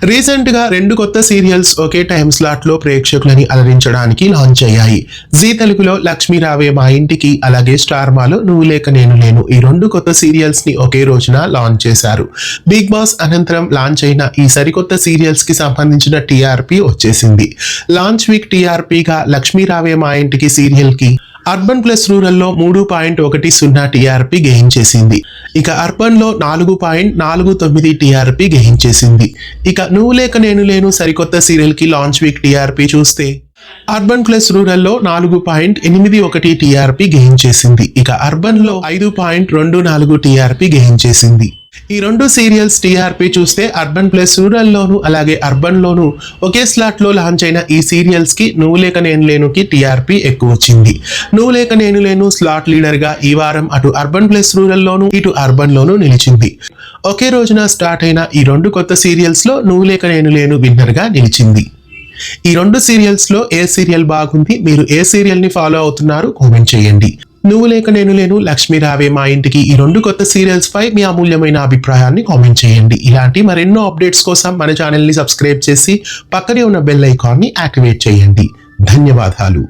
Recent గా 2 కొత్త serials ఒకే time slot లో ప్రేక్షకులని అలరించడానికి లాంచ్ అయ్యాయి. జీ తెలుగులో లక్ష్మీ రావే మా ఇంటికి, అలాగే స్టార్ మాలో నువ్వు లేక నేను లేను, ఈ 2 కొత్త సీరియల్స్ ని ఒకే రోజున లాంచ్ చేశారు. బిగ్ బాస్ అనంతరం లాంచ్ అయిన ఈ సరికొత్త సీరియల్స్ కి సంబంధించిన టీఆర్పీ వచ్చేసింది. లాంచ్ వీక్ టీఆర్పీగా లక్ష్మీ రావే మా ఇంటికి సీరియల్ కి అర్బన్ ప్లస్ రూరల్ లో 3.10 టీఆర్పీ గెయిన్ చేసింది. ఇక అర్బన్ లో 4.49 టీఆర్పీ గెయిన్ చేసింది. ఇక నువ్వు లేక నేను లేను సరికొత్త సీరియల్ కి లాంచ్ వీక్ టీఆర్పీ చూస్తే అర్బన్ ప్లస్ రూరల్ లో 4.81 టీఆర్పీ గెయిన్ చేసింది. ఇక అర్బన్ లో 5.24 టీఆర్పీ గెయిన్ చేసింది. ఈ 2 సీరియల్స్ టీఆర్పీ చూస్తే అర్బన్ ప్లస్ రూరల్ లోను అలాగే అర్బన్ లోను ఒకే స్లాట్ లో లాంచ్ అయిన ఈ సీరియల్స్ కి నువ్వు లేక నేను లేనుకి టీఆర్పీ ఎక్కువ వచ్చింది. నువ్వు లేక నేను లేను స్లాట్ లీడర్ గా ఈ వారం అటు అర్బన్ ప్లస్ రూరల్ లోను ఇటు అర్బన్ లోను నిలిచింది. ఒకే రోజున స్టార్ట్ అయిన ఈ 2 కొత్త సీరియల్స్ లో నువ్వు లేక నేను లేను విన్నర్ గా నిలిచింది. ఈ 2 సీరియల్స్ లో ఏ సీరియల్ బాగుంది, మీరు ఏ సీరియల్ ని ఫాలో అవుతున్నారు కామెంట్ చేయండి. నువ్వు లేక నేను లేను, లక్ష్మీ రావే మా ఇంటికి, ఈ 2 కొత్త సీరియల్స్ పై మీ అమూల్యమైన అభిప్రాయాన్ని కామెంట్ చేయండి. ఇలాంటి మరెన్నో అప్డేట్స్ కోసం మన ఛానల్ ని సబ్స్క్రైబ్ చేసి పక్కనే ఉన్న బెల్ ఐకాన్ ని యాక్టివేట్ చేయండి. ధన్యవాదాలు.